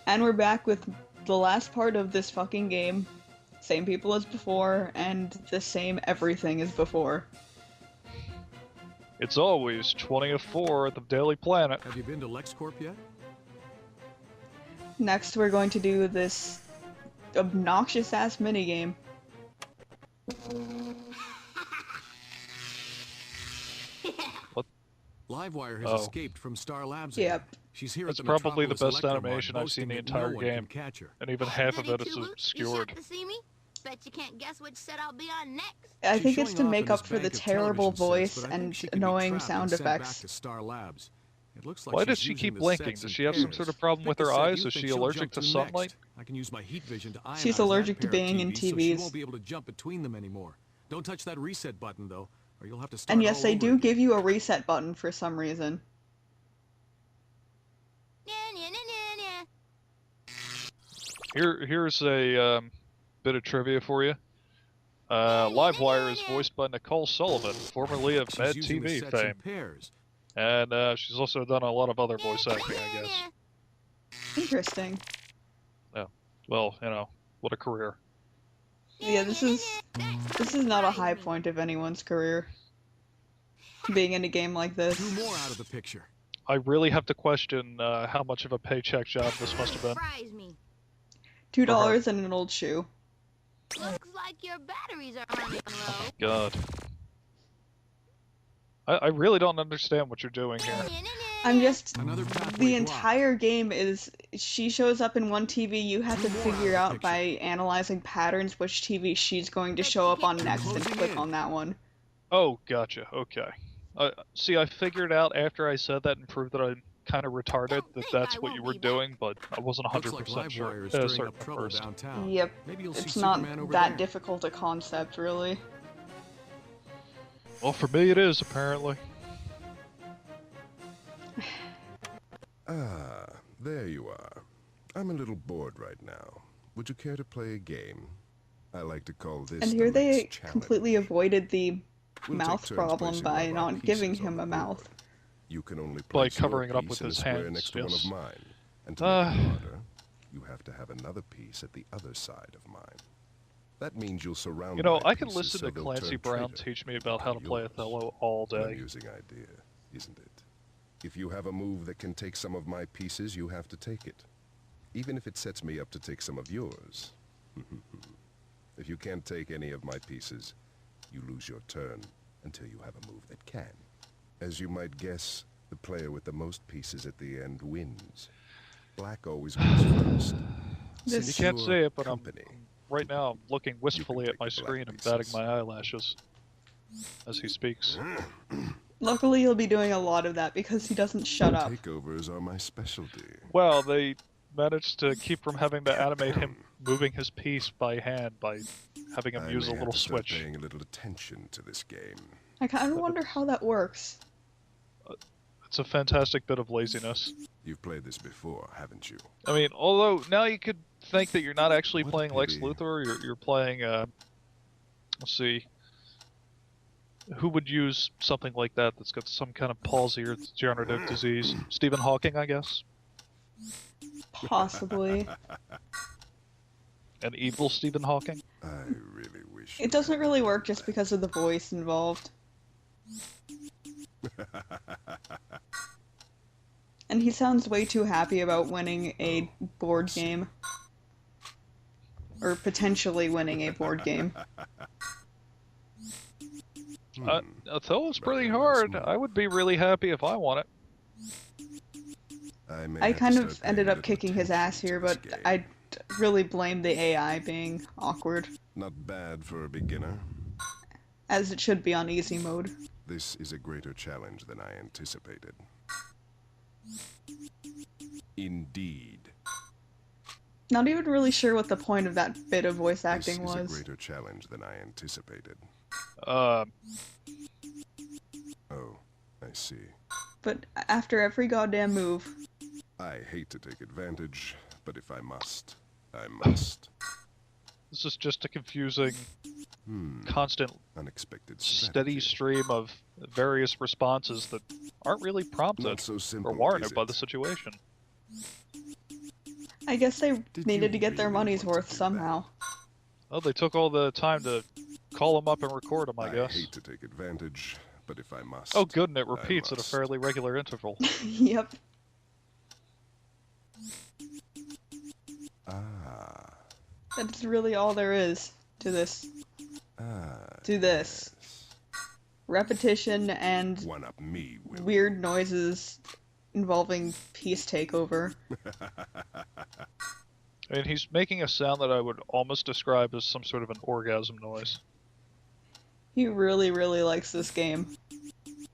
And we're back with the last part of this fucking game. Same people as before, and the same everything as before. It's always 20 of 4 at the Daily Planet. Have you been to LexCorp yet? Next, we're going to do this obnoxious-ass minigame. What? Livewire has escaped from Star Labs. Yep. She's here That's at the probably the Metropolis best Electromart, animation I've seen the boasting that entire no one game. can catch her. And even half of it is You obscured. shot to see me? Bet you can't guess which set I'll be on next. I She's think it's showing to off make in this up for the bank of terrible television voice sets, but I think and she can be annoying trapped sound and sent back effects. to Star Labs. It looks like Why she's does she using keep the blinking? sets Does in she have some pairs. sort of problem Pick with the her set eyes? you Is think she she'll allergic jump to to sunlight? next. I can use my heat vision to ionize She's that allergic to pair of being in TVs, so she TVs. won't be able to jump between them anymore. Don't touch that reset button though, or you'll have to start And yes, all they over do again. give you a reset button for some reason. Here's a bit of trivia for you. Livewire is voiced by Nicole Sullivan, formerly of She's Mad using the TV sets in fame. pairs. And she's also done a lot of other voice acting, I guess. Interesting. Yeah. Well, you know, what a career. Yeah, this is not a high point of anyone's career. Being in a game like this. Do more out of the picture. I really have to question how much of a paycheck job this must have been. Surprise me. $2 and an old shoe. Looks like your batteries are running low. God. I really don't understand what you're doing here. I'm just... Another pathway The blocked. entire game is... She shows up in one TV, you have to Do more figure out of out the by analyzing patterns which TV she's going to show up on next and Closing click in. on that one. Oh, gotcha. Okay. See, I figured out after I said that and proved that I'm kind of retarded that that's what you were doing, but I wasn't Looks 100% like sure. Livewire is Certain stirring up at trouble first. downtown. Yep. Maybe you'll see It's not Superman over that there. difficult a concept, really. Well, for me it is, apparently. Ah, there you are. I'm a little bored right now. Would you care to play a game? I like to call this And the here they Lex Challenge. completely avoided the We'll mouth take turns problem placing by one of our not giving pieces on him the a mouth. board. You can only By place your covering it up piece with in a his square hands, next to one yes. of mine. And to make it harder, you have to have another piece at the other side of mine. That means you'll surround You know, my I can pieces listen so to they'll Clancy turn Brown traitor teach me about into how to play yours. Othello all An day. amusing idea, isn't it? If you have a move that can take some of my pieces, you have to take it. Even if it sets me up to take some of yours. If you can't take any of my pieces, you lose your turn until you have a move that can. As you might guess, the player with the most pieces at the end wins. Black always goes first. This- Since You can't you're say it, but company, right now I'm looking wistfully at take my the black screen and batting pieces. my eyelashes as he speaks. Luckily, he'll be doing a lot of that because he doesn't shut up. Takeovers are my specialty. Well, they managed to keep from having to animate him moving his piece by hand by having him I use a may have little to start switch. paying a little attention to this game. I kind of wonder how that works. It's a fantastic bit of laziness. You've played this before, haven't you? I mean, although now you could think that you're not actually What a playing Lex pity. Luthor, you're playing, let's see, who would use something like that that's got some kind of palsy or degenerative disease? Stephen Hawking, I guess? Possibly. An evil Stephen Hawking? I really wish. It doesn't really work just because of the voice involved. And he sounds way too happy about winning a board game. Or potentially winning a board game. Othello's pretty hard. I would be really happy if I won it. I kind of ended up kicking his ass here, but I really blame the AI being awkward. Not bad for a beginner. As it should be on easy mode. This is a greater challenge than I anticipated. Indeed. Not even really sure what the point of that bit of voice This acting is a was. greater challenge than I anticipated. Uh, Oh, I see. But after every goddamn move, I hate to take advantage, but if I must, I must. this is just a confusing, constant, Unexpected steady strategy. stream of various responses that aren't really prompted Not so simple, or warranted is by it? the situation. I guess they Did needed you to get their really money's want to worth do somehow. Oh, they took all the time to call him up and record him, I I guess. hate to take advantage, but if I must. Oh, good, and it I repeats at a must. fairly regular interval. Yep. Ah. That's really all there is to this. Ah. To this. Yes. Repetition and One up me, will you? weird noises involving peace takeover. I mean, he's making a sound that I would almost describe as some sort of an orgasm noise. He really, really likes this game.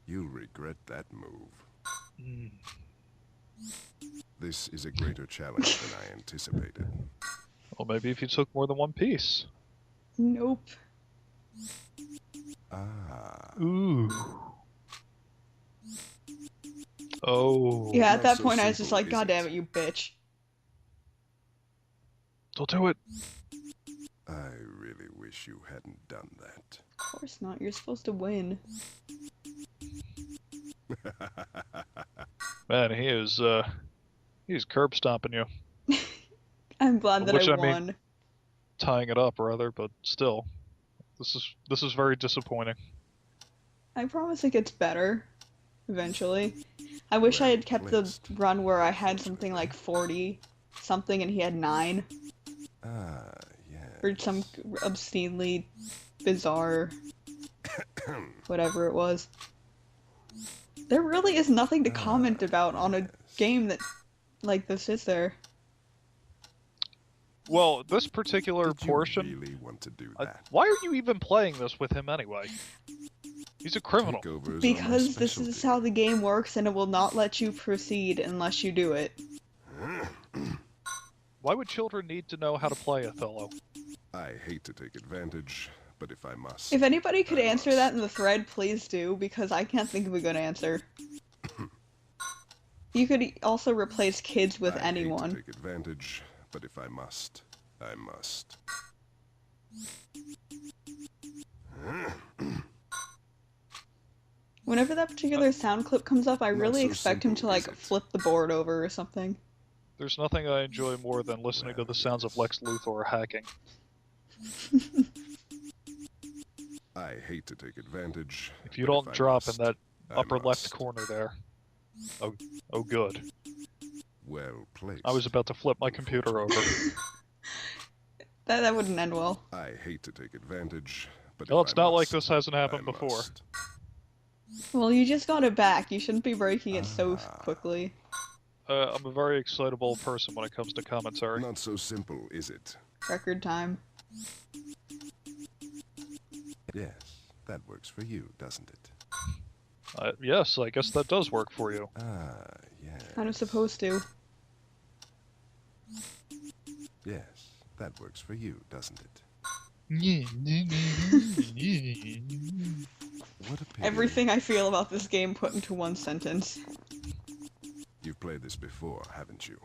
You'll regret that move. Mm. This is a greater challenge than I anticipated. Well, maybe if you took more than one piece. Nope. Ah. Ooh. Oh. Yeah, at Not that so point I was just simple, like, is God damn it? it, you bitch. Don't do it. I really wish you hadn't done that. Of course not, you're supposed to win. Man, he's curb stomping you. I'm glad that Which I I mean- won. Tying it up, rather, but still. This is very disappointing. I promise it gets better. Eventually. I wish I Well had kept the placed. run where I had something like 40 something and he had 9. Ah, yeah. Or some obscenely bizarre whatever it was. There really is nothing to comment about on a yes. game that like this, is there? Well, this particular Did you portion... really want to do that? why are you even playing this with him anyway? He's a criminal. Takeovers are my Because this is specialty. how the game works and it will not let you proceed unless you do it. Why would children need to know how to play Othello? I hate to take advantage, but if I must. If anybody could I answer must. that in the thread, please do, because I can't think of a good answer. You could also replace kids with I anyone. hate to take advantage, but if I must, I must. Whenever that particular sound clip comes up, I Not really so expect him to simple, is like it? flip the board over or something. There's nothing I enjoy more than listening to the sounds of Lex Luthor hacking. I hate to take advantage. If you but don't I drop in must, that I upper left must. corner there. Oh good. Well placed. I was about to flip my computer over. That wouldn't end well. I hate to take advantage, but Well, if it's I not like must, this hasn't happened I before. must. Well, you just got it back. You shouldn't be breaking it so Ah. quickly. I'm a very excitable person when it comes to commentary. Not so simple, is it? Record time. Yes, that works for you, doesn't it? Yes, I guess that does work for you. Ah, yes. Kind of supposed to. Yes, that works for you, doesn't it? What a pity. Everything I feel about this game put into one sentence. You've played this before, haven't you?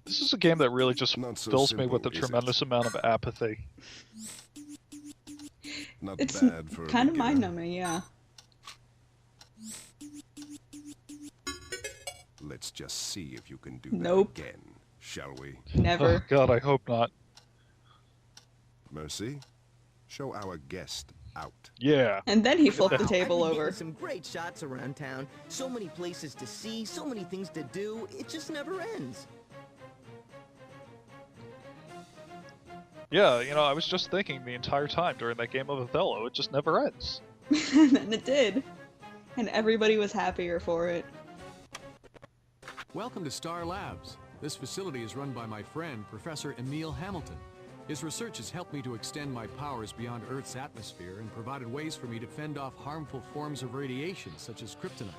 This is a game that really just Not so fills me simple, with a is it? tremendous amount of apathy. Not It's bad for kind a of beginner. mind-numbing, yeah. Let's just see if you can do Nope. that again, shall we? Oh Never. god, I hope not. Mercy, show our guest out. Yeah. And then he flipped the Wow, table I've been over. getting some great shots around town. So many places to see, so many things to do. It just never ends. Yeah, I was just thinking the entire time during that game of Othello, it just never ends. And it did. And everybody was happier for it. Welcome to Star Labs. This facility is run by my friend, Professor Emil Hamilton. His research has helped me to extend my powers beyond Earth's atmosphere and provided ways for me to fend off harmful forms of radiation, such as kryptonite.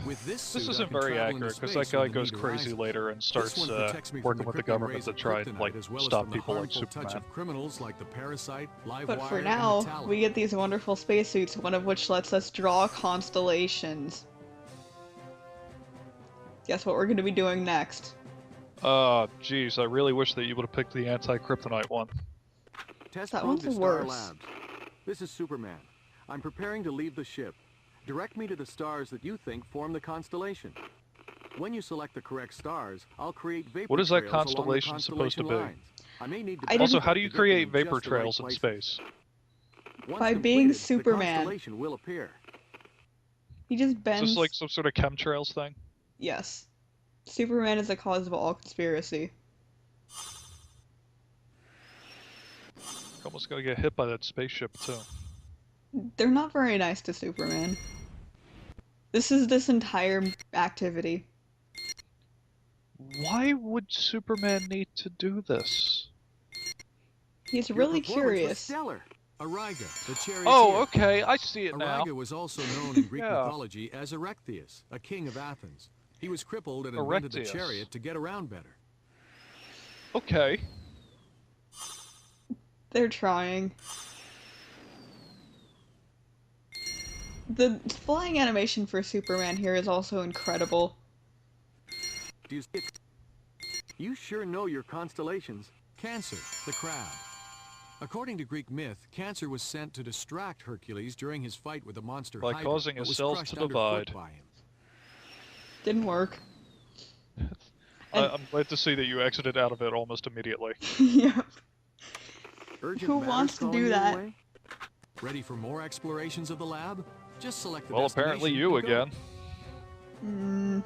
With this This suit, I isn't can very travel into accurate, because space that guy when the goes need crazy arises. later and This starts one protects me from working the with the crippling government rays to of try and kryptonite, as well as stop from the people like harmful touch Superman. of criminals like the Parasite, Livewire, But for and now, Metallic. we get these wonderful spacesuits, one of which lets us draw constellations. Guess what we're going to be doing next? Geez, I really wish that you would have picked the anti-kryptonite one. Test That probe one's to the Star worst. Labs. This is Superman. I'm preparing to leave the ship. Direct me to the stars that you think form the constellation. When you select the correct stars, I'll create vapor What is that trails along the constellation supposed to be? lines. I may need to I Also, didn't- how do you to get them create in vapor just the right trails in places. space? Once By being completed, Superman. the constellation will appear. He just Is bends. this like some sort of chemtrails thing? Yes. Superman is the cause of all conspiracy. Almost gonna get hit by that spaceship too. They're not very nice to Superman. This is this entire activity. Why would Superman need to do this? He's Your really performance was curious. stellar. Ariga, the charioteer. Oh, okay, I see it now. Ariga was also known in Greek Yeah. mythology as Erechtheus, a king of Athens. He was crippled and invented the Erechtheus. chariot to get around better. Okay. They're trying. The flying animation for Superman here is also incredible. Do you see it? You sure know your constellations. Cancer, the crab. According to Greek myth, Cancer was sent to distract Hercules during his fight with the monster By Hydra, causing but his was cells crushed to underfoot divide. by him. Didn't work. And- I'm glad to see that you exited out of it almost immediately. Yeah. Urgent Who matters wants to calling do you that? away? Ready for more explorations of the lab? Just select the Well, apparently destination you and go. again.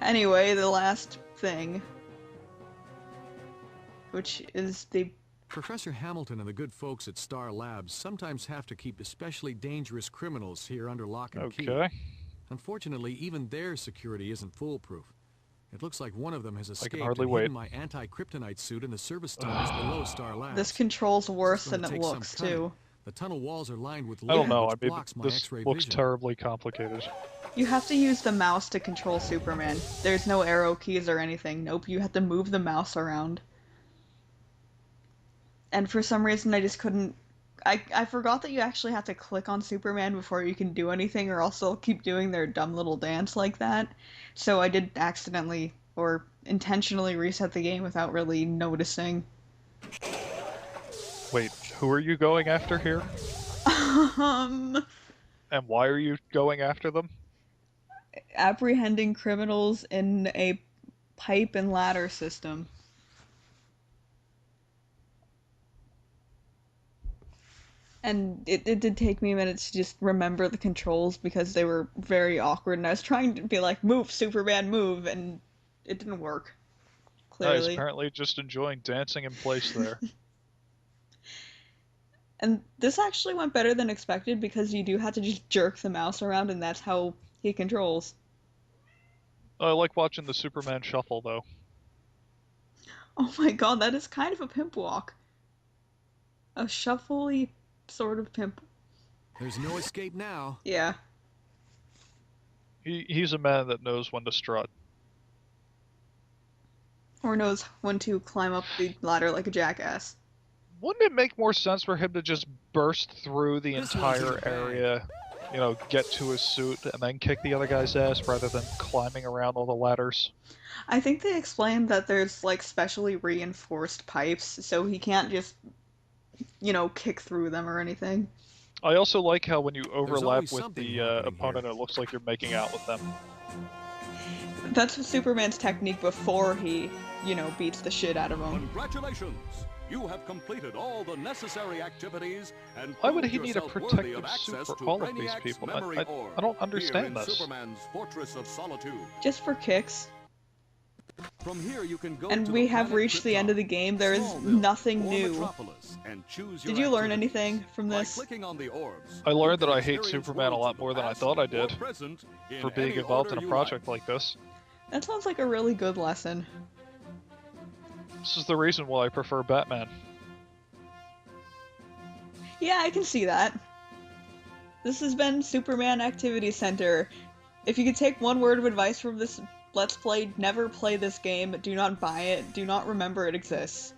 Anyway, the last thing. Which is the... Professor Hamilton and the good folks at Star Labs sometimes have to keep especially dangerous criminals here under lock and key. Okay. Unfortunately, even their security isn't foolproof. It looks like one of them has escaped hardly and wait. hidden my anti-kryptonite suit in the service tunnels below Star Labs. This control's worse It's than gonna it take some looks, cunning. too. The tunnel walls are lined with I don't lead, know, which I mean, blocks my this X-ray looks vision. terribly complicated. You have to use the mouse to control Superman. There's no arrow keys or anything. Nope, you have to move the mouse around. And for some reason I just couldn't... I forgot that you actually have to click on Superman before you can do anything, or else they'll keep doing their dumb little dance like that. So I did accidentally, or intentionally, reset the game without really noticing. Wait, who are you going after here? Um... And why are you going after them? apprehending criminals in a pipe and ladder system. And it did take me a minute to just remember the controls because they were very awkward, and I was trying to be like, move, Superman, move, and it didn't work. No, he's Clearly. apparently just enjoying dancing in place there. And this actually went better than expected because you do have to just jerk the mouse around, and that's how he controls. I like watching the Superman shuffle, though. Oh my god, that is kind of a pimp walk. A shuffly sort of pimp. There's no escape now. Yeah. He's a man that knows when to strut. Or knows when to climb up the ladder like a jackass. Wouldn't it make more sense for him to just burst through the This one's in entire the bag. area, you know, get to his suit, and then kick the other guy's ass rather than climbing around all the ladders? I think they explained that there's like specially reinforced pipes, so he can't just, you know, kick through them or anything. I also like how when you overlap always with something the happening opponent, here. it looks like you're making out with them. That's Superman's technique before he, you know, beats the shit out of him. Congratulations! You have completed all the necessary activities and Why would proved he need a yourself worthy protective of suit access for to all of these Brainiac's people? memory orb I don't here understand in this. Superman's Fortress of Solitude. Just for kicks. From here you can go And to we the have planet reached the end of the Krypton, game. There is Smallville, nothing or new. Metropolis, and choose Did your you learn activities. anything from By this? clicking on the orbs, I learned you that can I hate experience Superman a worlds lot of the more than I past thought I or did present in for being any involved in order a you project like. like this. That sounds like a really good lesson. This is the reason why I prefer Batman. Yeah, I can see that. This has been Superman Activity Center. If you could take one word of advice from this Let's Play, never play this game, do not buy it, do not remember it exists.